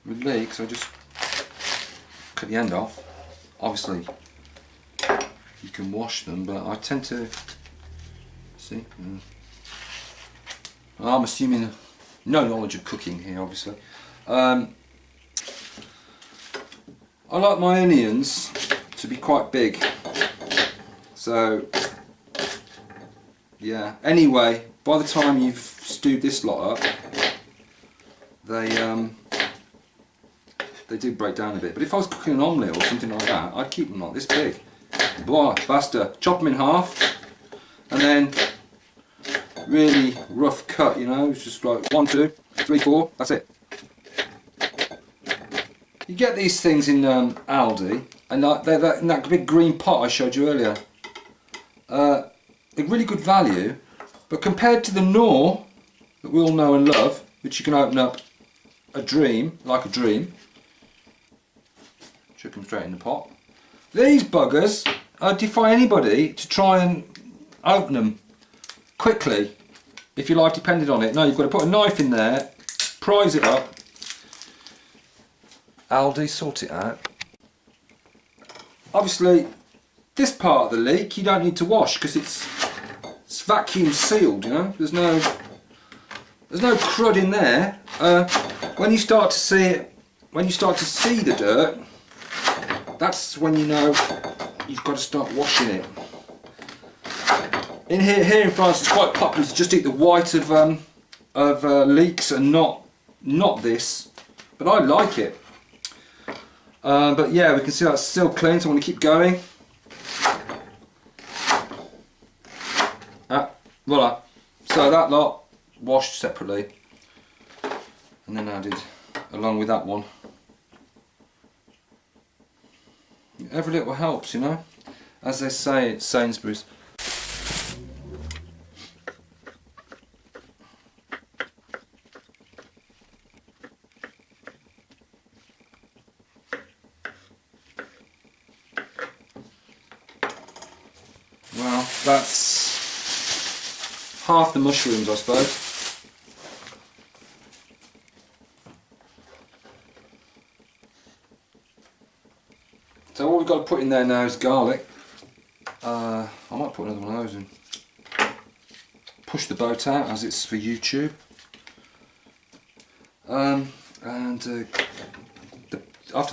with leeks, I just cut the end off. Obviously you can wash them, but I tend to see. I'm assuming no knowledge of cooking here, obviously. I like my onions to be quite big, so yeah. Anyway, by the time you've stewed this lot up, they do break down a bit. But if I was cooking an omelette or something like that, I'd keep them like this big. Blah, basta. Chop them in half, and then really rough cut. You know, it's just like 1, 2, 3, 4. That's it. You get these things in Aldi, and they're in that big green pot I showed you earlier. They're really good value, but compared to the Knorr that we all know and love, which you can open up a dream, like a dream, chuck them straight in the pot. These buggers, I defy anybody to try and open them quickly if your life depended on it. No, you've got to put a knife in there, prise it up. Aldi, sort it out. Obviously, this part of the leek you don't need to wash because it's vacuum sealed. You know, there's no crud in there. When you start to see it, when you start to see the dirt, that's when you know you've got to start washing it. In here in France, it's quite popular to just eat the white of leeks and not this, but I like it. But yeah, we can see that's still clean, so I'm going to keep going. Voila. So that lot washed separately, and then added along with that one. Every little helps, you know, as they say at Sainsbury's. Well, that's half the mushrooms, I suppose. So all we've got to put in there now is garlic. I might put another one of those in. Push the boat out, as it's for YouTube. After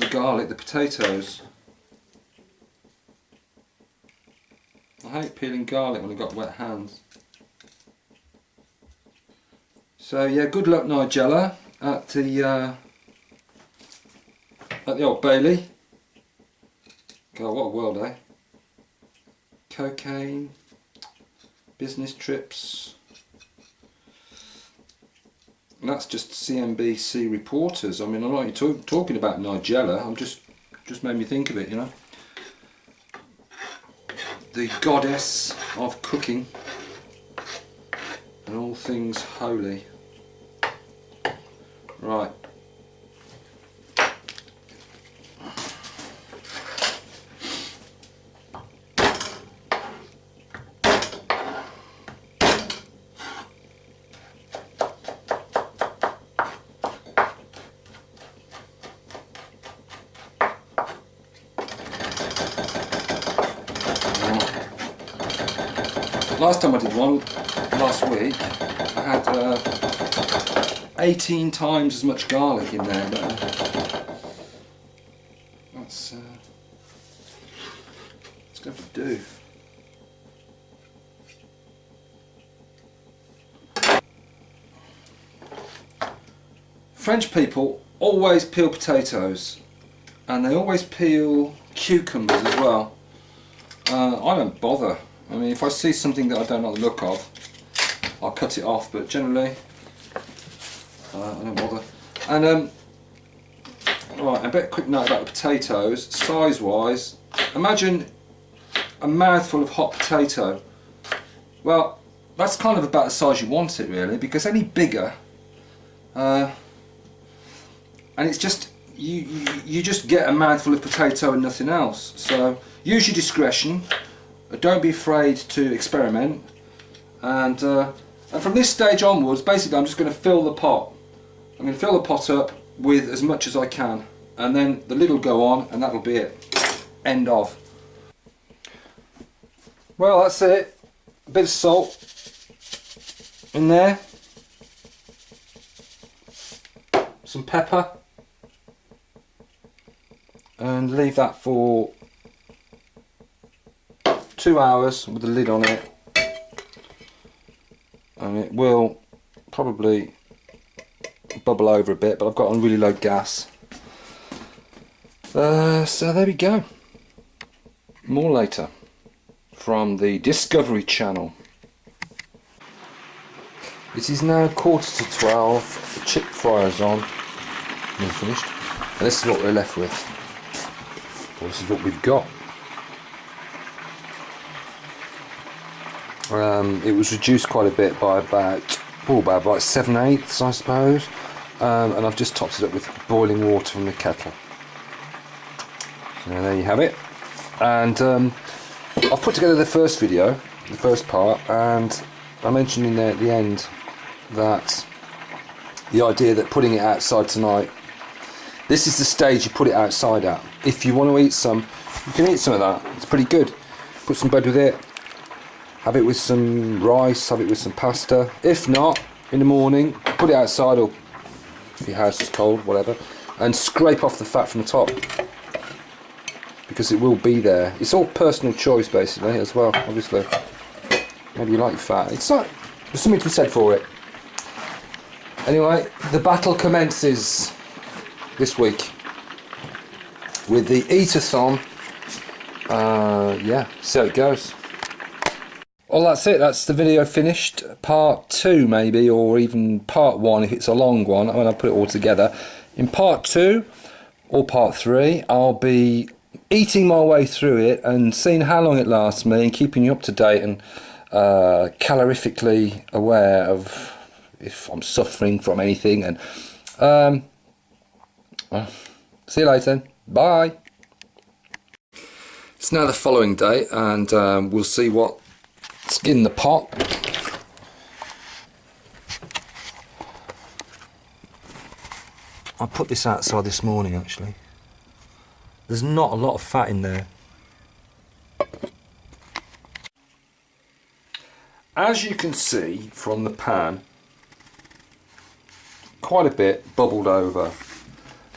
the garlic, the potatoes. I hate peeling garlic when I've got wet hands. So yeah, good luck Nigella at the Old Bailey. God, what a world, eh? Cocaine, business trips. And that's just CNBC reporters. I mean, I'm not talking about Nigella. I'm just made me think of it, you know. The goddess of cooking and all things holy. Right. Last time I did one, last week, I had 18 times as much garlic in there. That's going to do. French people always peel potatoes, and they always peel cucumbers as well. I don't bother. I mean, if I see something that I don't like the look of, I'll cut it off, but generally I don't bother. And right, a bit quick note about the potatoes, size wise. Imagine a mouthful of hot potato. Well, that's kind of about the size you want it really, because any bigger and it's just you just get a mouthful of potato and nothing else. So use your discretion. Don't be afraid to experiment, and from this stage onwards, basically I'm just going to fill the pot. I'm going to fill the pot up with as much as I can, and then the lid will go on and that'll be it. End of. Well, that's it. A bit of salt in there, some pepper, and leave that for 2 hours with the lid on it, and it will probably bubble over a bit, but I've got on really low gas. So there we go. More later from the Discovery Channel. It is now 11:45. The chip fryer's on. Nearly finished. And this is what we're left with. Well, this is what we've got. It was reduced quite a bit by about 7/8, I suppose. And I've just topped it up with boiling water from the kettle. So there you have it. And I've put together the first video, the first part, and I mentioned in there at the end that the idea that putting it outside tonight, this is the stage you put it outside at. If you want to eat some, you can eat some of that. It's pretty good. Put some bread with it, have it with some rice, have it with some pasta. If not, in the morning, put it outside, or if your house is cold, whatever, and scrape off the fat from the top, because it will be there. It's all personal choice basically as well, obviously. Maybe you like your fat. It's not, there's something to be said for it. Anyway, the battle commences this week with the eat-a-thon. Yeah, see how it goes. Well, that's it. That's the video finished. Part 2 maybe, or even part 1 if it's a long one. I mean, I'll put it all together. In part 2 or part 3, I'll be eating my way through it and seeing how long it lasts me, and keeping you up to date and calorifically aware of if I'm suffering from anything. And well, see you later. Bye. It's now the following day, and we'll see what's in the pot. I put this outside this morning actually. There's not a lot of fat in there. As you can see from the pan, quite a bit bubbled over,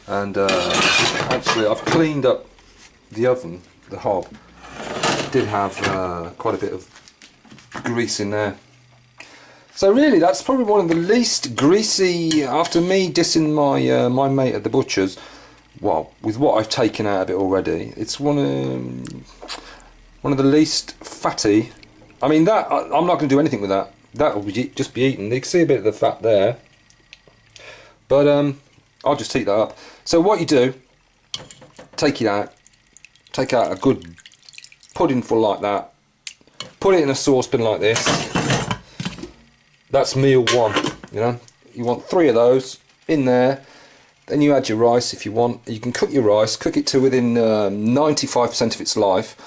and actually I've cleaned up the oven, the hob. It did have quite a bit of grease in there. So really that's probably one of the least greasy, after me dissing my my mate at the butcher's, well, with what I've taken out of it already, it's one of the least fatty. I mean, that I'm not going to do anything with that. That will just be eaten. You can see a bit of the fat there, but I'll just heat that up. So what you do, take it out, take out a good pudding full like that, put it in a saucepan like this. That's meal 1. You know, you want 3 of those in there. Then you add your rice if you want. You can cook your rice, cook it to within 95% of its life,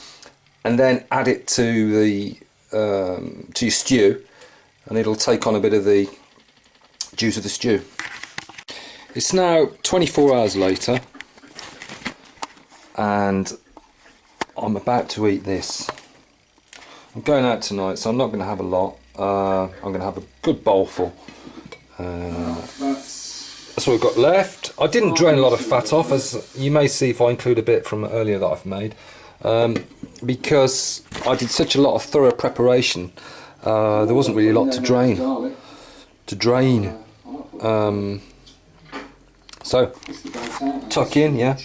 and then add it to the to your stew, and it'll take on a bit of the juice of the stew. It's now 24 hours later, and I'm about to eat this. I'm going out tonight, so I'm not going to have a lot. I'm going to have a good bowlful. That's what we've got left. I didn't drain a lot of fat off, as you may see if I include a bit from earlier that I've made, because I did such a lot of thorough preparation. There wasn't really a lot to drain. So tuck in, yeah.